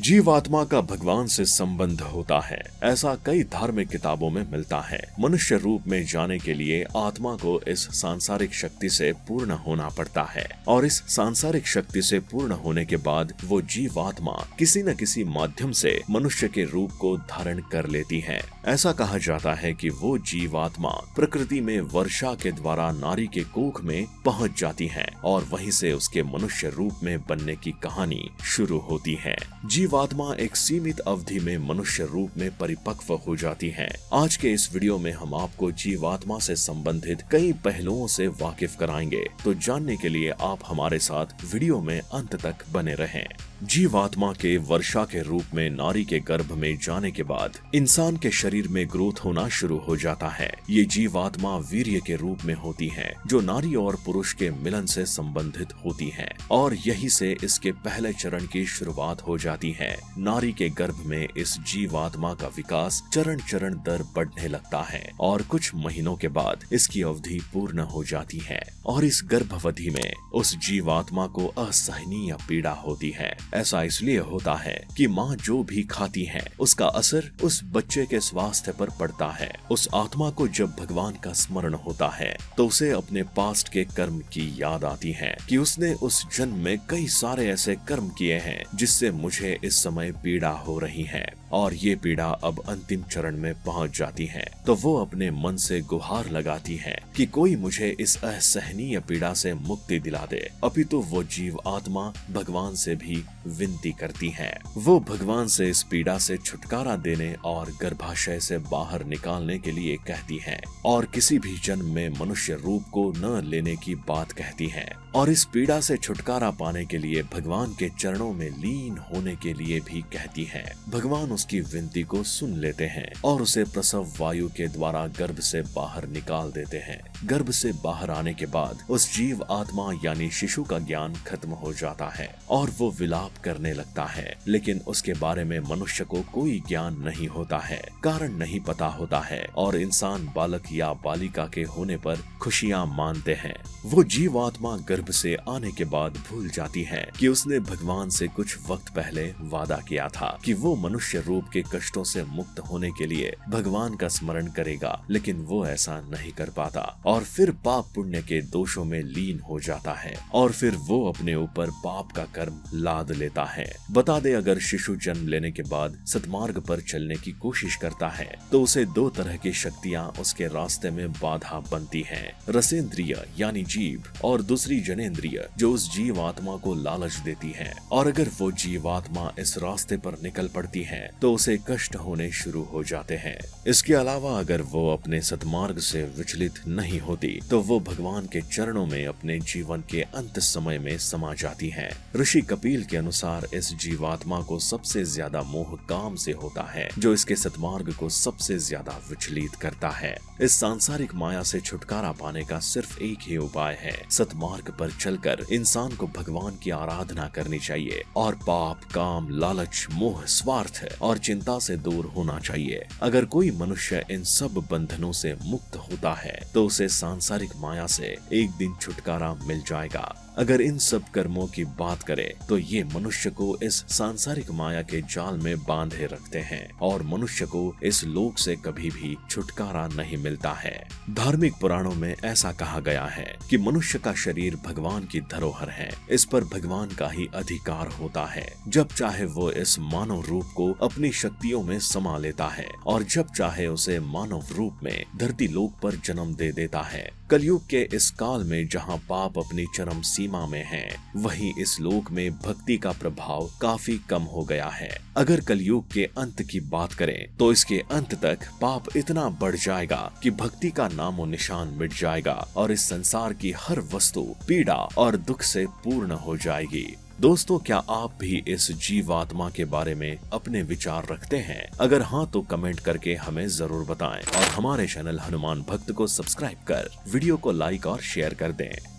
जीवात्मा का भगवान से संबंध होता है, ऐसा कई धार्मिक किताबों में मिलता है। मनुष्य रूप में जाने के लिए आत्मा को इस सांसारिक शक्ति से पूर्ण होना पड़ता है और इस सांसारिक शक्ति से पूर्ण होने के बाद वो जीवात्मा किसी न किसी माध्यम से मनुष्य के रूप को धारण कर लेती है। ऐसा कहा जाता है कि वो जीवात्मा प्रकृति में वर्षा के द्वारा नारी के कोख में पहुंच जाती है और वहीं से उसके मनुष्य रूप में बनने की कहानी शुरू होती है। जीवात्मा एक सीमित अवधि में मनुष्य रूप में परिपक्व हो जाती है। आज के इस वीडियो में हम आपको जीवात्मा से संबंधित कई पहलुओं से वाकिफ कराएंगे, तो जानने के लिए आप हमारे साथ वीडियो में अंत तक बने रहें। जीवात्मा के वर्षा के रूप में नारी के गर्भ में जाने के बाद इंसान के शरीर में ग्रोथ होना शुरू हो जाता है। ये जीवात्मा वीर्य के रूप में होती है, जो नारी और पुरुष के मिलन से संबंधित होती है और यही से इसके पहले चरण की शुरुआत हो जाती है। नारी के गर्भ में इस जीवात्मा का विकास चरण चरण दर बढ़ने लगता है और कुछ महीनों के बाद इसकी अवधि पूर्ण हो जाती है और इस गर्भावधि में उस जीवात्मा को असहनीय पीड़ा होती है। ऐसा इसलिए होता है कि माँ जो भी खाती है उसका असर उस बच्चे के स्वास्थ्य पर पड़ता है। उस आत्मा को जब भगवान का स्मरण होता है तो उसे अपने पास्ट के कर्म की याद आती है कि उसने उस जन्म में कई सारे ऐसे कर्म किए हैं जिससे मुझे इस समय पीड़ा हो रही है और ये पीड़ा अब अंतिम चरण में पहुंच जाती है। तो वो अपने मन से गुहार लगाती है कि कोई मुझे इस असहनीय पीड़ा से मुक्ति दिला दे। अपितु वो जीव आत्मा भगवान से भी विनती करती है। वो भगवान से इस पीड़ा से छुटकारा देने और गर्भाशय से बाहर निकालने के लिए कहती है और किसी भी जन्म में मनुष्य रूप को न लेने की बात कहती है और इस पीड़ा से छुटकारा पाने के लिए भगवान के चरणों में लीन होने के लिए भी कहती है। भगवान उसकी विनती को सुन लेते हैं और उसे प्रसव वायु के द्वारा गर्भ से बाहर निकाल देते हैं। गर्भ से बाहर आने के बाद उस जीव आत्मा यानी शिशु का ज्ञान खत्म हो जाता है और वो विलाप करने लगता है, लेकिन उसके बारे में मनुष्य को कोई ज्ञान नहीं होता है, कारण नहीं पता होता है और इंसान बालक या बालिका के होने पर खुशियां मानते हैं। वो जीव आत्मा गर्भ से आने के बाद भूल जाती है कि उसने भगवान से कुछ वक्त पहले वादा किया था कि वो मनुष्य रूप के कष्टों से मुक्त होने के लिए भगवान का स्मरण करेगा, लेकिन वो ऐसा नहीं कर पाता और फिर पाप पुण्य के दोषों में लीन हो जाता है और फिर वो अपने ऊपर पाप का कर्म लाद लेता है। बता दे, अगर शिशु जन्म लेने के बाद सतमार्ग पर चलने की कोशिश करता है तो उसे दो तरह की शक्तियाँ उसके रास्ते में बाधा बनती हैं, रसेंद्रिय यानी जीव और दूसरी जनेन्द्रिय जो उस जीव आत्मा को लालच देती है। और अगर वो जीव आत्मा इस रास्ते पर निकल पड़ती है तो उसे कष्ट होने शुरू हो जाते हैं। इसके अलावा अगर वो अपने सतमार्ग से विचलित नहीं होती तो वो भगवान के चरणों में अपने जीवन के अंत समय में समा जाती है। ऋषि कपिल के अनुसार इस जीवात्मा को सबसे ज्यादा मोह काम से होता है, जो इसके सतमार्ग को सबसे ज्यादा विचलित करता है। इस सांसारिक माया से छुटकारा पाने का सिर्फ एक ही उपाय है, सतमार्ग पर चलकर इंसान को भगवान की आराधना करनी चाहिए और पाप, काम, लालच, मोह, स्वार्थ और चिंता से दूर होना चाहिए। अगर कोई मनुष्य इन सब बंधनों से मुक्त होता है तो उसे सांसारिक माया से एक दिन छुटकारा मिल जाएगा। अगर इन सब कर्मों की बात करें तो ये मनुष्य को इस सांसारिक माया के जाल में बांधे रखते हैं और मनुष्य को इस लोक से कभी भी छुटकारा नहीं मिलता है। धार्मिक पुराणों में ऐसा कहा गया है कि मनुष्य का शरीर भगवान की धरोहर है, इस पर भगवान का ही अधिकार होता है। जब चाहे वो इस मानव रूप को अपनी शक्तियों में समा लेता है और जब चाहे उसे मानव रूप में धरती लोक पर जन्म दे देता है। कलयुग के इस काल में जहाँ पाप अपनी चरम सीमा में है, वहीं इस लोक में भक्ति का प्रभाव काफी कम हो गया है। अगर कलयुग के अंत की बात करें तो इसके अंत तक पाप इतना बढ़ जाएगा कि भक्ति का नामो निशान मिट जाएगा और इस संसार की हर वस्तु पीड़ा और दुख से पूर्ण हो जाएगी। दोस्तों, क्या आप भी इस जीवात्मा के बारे में अपने विचार रखते हैं? अगर हाँ तो कमेंट करके हमें जरूर बताएं और हमारे चैनल हनुमान भक्त को सब्सक्राइब कर वीडियो को लाइक और शेयर कर दें।